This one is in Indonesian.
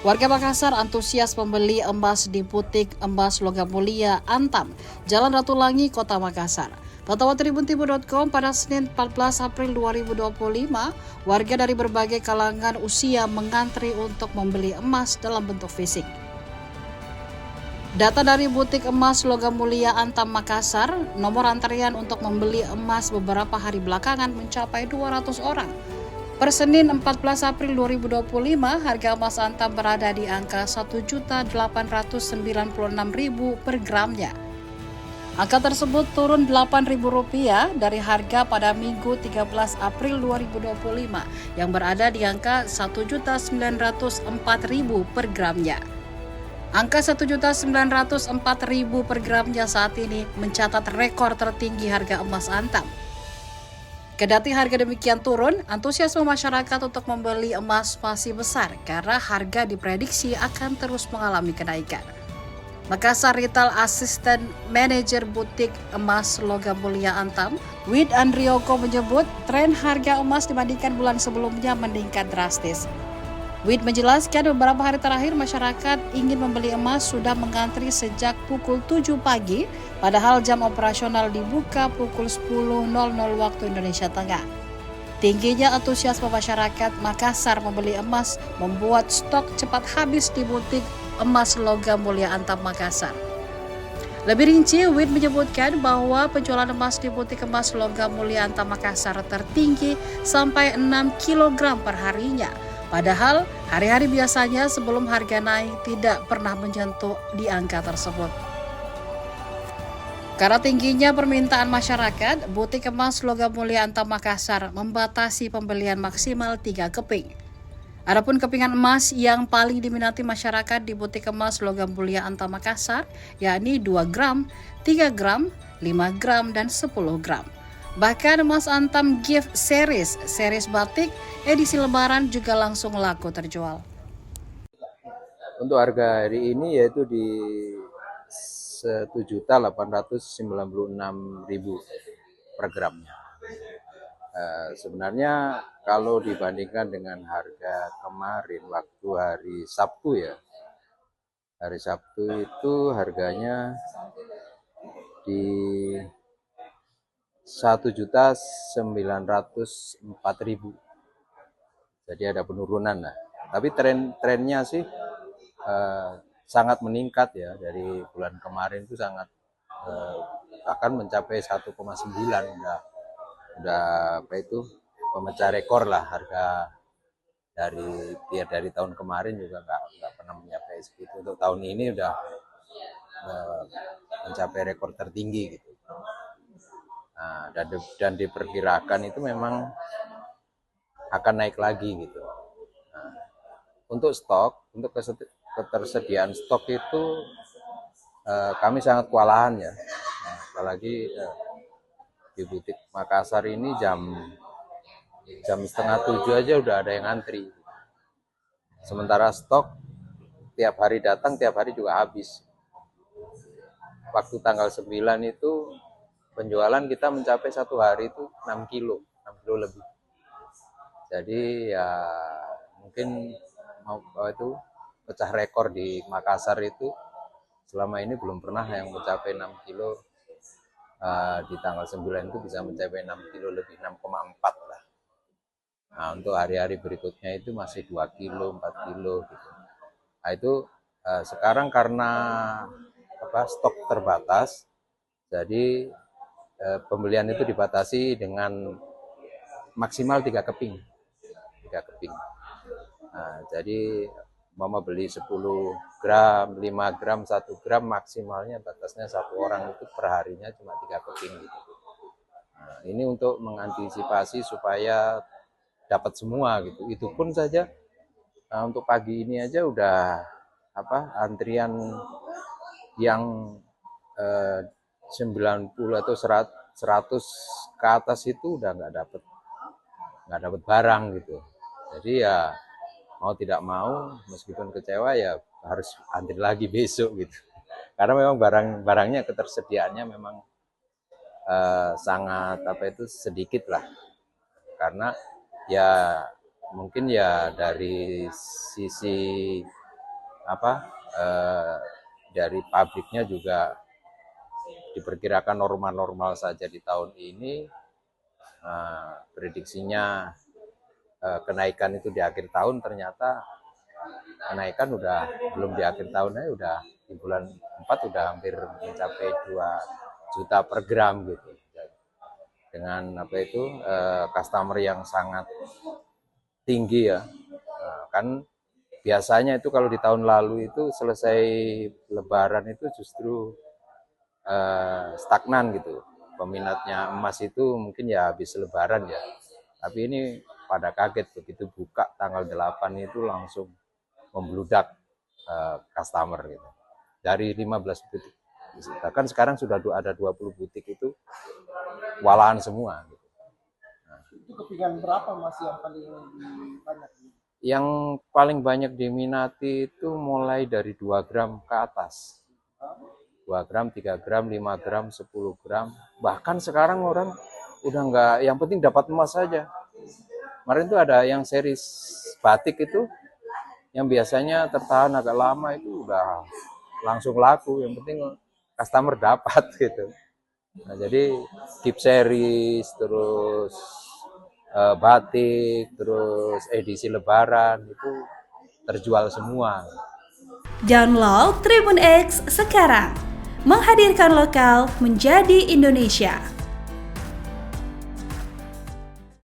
Warga Makassar antusias membeli emas di butik emas Logam Mulia Antam, Jalan Ratu Langi, Kota Makassar. Pantauan tribuntimur.com pada Senin 14 April 2025, warga dari berbagai kalangan usia mengantri untuk membeli emas dalam bentuk fisik. Data dari butik emas Logam Mulia Antam Makassar, nomor antrian untuk membeli emas beberapa hari belakangan mencapai 200 orang. Per Senin 14 April 2025, harga emas Antam berada di angka Rp1.896.000 per gramnya. Angka tersebut turun Rp8.000 dari harga pada Minggu 13 April 2025 yang berada di angka Rp1.904.000 per gramnya. Angka Rp1.904.000 per gramnya saat ini mencatat rekor tertinggi harga emas Antam. Kendati harga demikian turun, antusiasme masyarakat untuk membeli emas masih besar karena harga diprediksi akan terus mengalami kenaikan. Makassar Retail Assistant Manager Butik Emas Logam Mulia Antam, Wid Andrioko menyebut tren harga emas dibandingkan bulan sebelumnya meningkat drastis. Wid menjelaskan beberapa hari terakhir masyarakat ingin membeli emas sudah mengantri sejak pukul 7 pagi, padahal jam operasional dibuka pukul 10.00 waktu Indonesia Tengah. Tingginya antusiasme masyarakat Makassar membeli emas membuat stok cepat habis di butik emas Logam Mulia Antam Makassar. Lebih rinci, Wid menyebutkan bahwa penjualan emas di butik emas Logam Mulia Antam Makassar tertinggi sampai 6 kg per harinya. Padahal hari-hari biasanya sebelum harga naik tidak pernah menyentuh di angka tersebut. Karena tingginya permintaan masyarakat, butik emas Logam Mulia Antam Makassar membatasi pembelian maksimal 3 keping. Adapun kepingan emas yang paling diminati masyarakat di butik emas Logam Mulia Antam Makassar, yakni 2 gram, 3 gram, 5 gram, dan 10 gram. Bahkan emas Antam Gift Series batik edisi lebaran juga langsung laku terjual. Untuk harga hari ini yaitu di Rp1.896.000 per gramnya. Sebenarnya kalau dibandingkan dengan harga kemarin waktu hari Sabtu ya, hari Sabtu itu harganya di Rp1.904.000. Jadi ada penurunan lah. Tapi trennya sih sangat meningkat ya, dari bulan kemarin itu sangat bahkan mencapai 1,9, udah apa itu pemecah rekor lah harga dari tahun kemarin juga nggak pernah mencapai segitu. Untuk tahun ini udah mencapai rekor tertinggi gitu. Nah, dan diperkirakan itu memang akan naik lagi gitu. Nah, untuk ketersediaan stok itu kami sangat kewalahan ya. Nah, apalagi di butik Makassar ini jam 6:30 aja udah ada yang antri. Sementara stok tiap hari datang, tiap hari juga habis. Waktu tanggal 9 itu penjualan kita mencapai satu hari itu 6 kilo lebih. Jadi ya mungkin itu pecah rekor di Makassar itu selama ini belum pernah yang mencapai 6 kilo. Di tanggal 9 itu bisa mencapai 6 kilo lebih, 6,4 lah. Nah, untuk hari-hari berikutnya itu masih 2 kilo, 4 kilo gitu. Nah, itu sekarang karena stok terbatas, jadi pembelian itu dibatasi dengan maksimal 3 keping. Nah, jadi mama beli 10 gram, 5 gram, 1 gram maksimalnya batasnya satu orang itu per harinya cuma 3 keping gitu. Nah, ini untuk mengantisipasi supaya dapat semua gitu. Itu pun saja untuk pagi ini aja udah antrian yang 90 atau 100 ke atas itu udah nggak dapat barang gitu. Jadi ya mau tidak mau meskipun kecewa ya harus antri lagi besok gitu. Karena memang barangnya ketersediaannya memang sangat sedikit lah. Karena ya mungkin ya dari sisi dari pabriknya juga diperkirakan normal-normal saja di tahun ini. Prediksinya kenaikan itu di akhir tahun, ternyata kenaikan udah belum di akhir tahunnya, udah di bulan 4 udah hampir mencapai 2 juta per gram gitu. Dengan customer yang sangat tinggi ya. Kan biasanya itu kalau di tahun lalu itu selesai Lebaran itu justru stagnan gitu. Peminatnya emas itu mungkin ya habis Lebaran ya. Tapi ini pada kaget begitu buka tanggal 8 itu langsung membludak customer gitu. Dari 15 butik. Bahkan sekarang sudah ada 20 butik itu walahan semua gitu. Itu kepingan berapa Mas yang paling banyak? Yang paling banyak diminati itu mulai dari 2 gram ke atas. 2 gram, 3 gram, 5 gram, 10 gram. Bahkan sekarang orang udah nggak, yang penting dapat emas saja. Kemarin itu ada yang series batik itu, yang biasanya tertahan agak lama itu udah langsung laku. Yang penting customer dapat gitu. Nah, jadi keep series, terus batik, terus edisi Lebaran itu terjual semua. Download Tribun X sekarang, menghadirkan lokal menjadi Indonesia.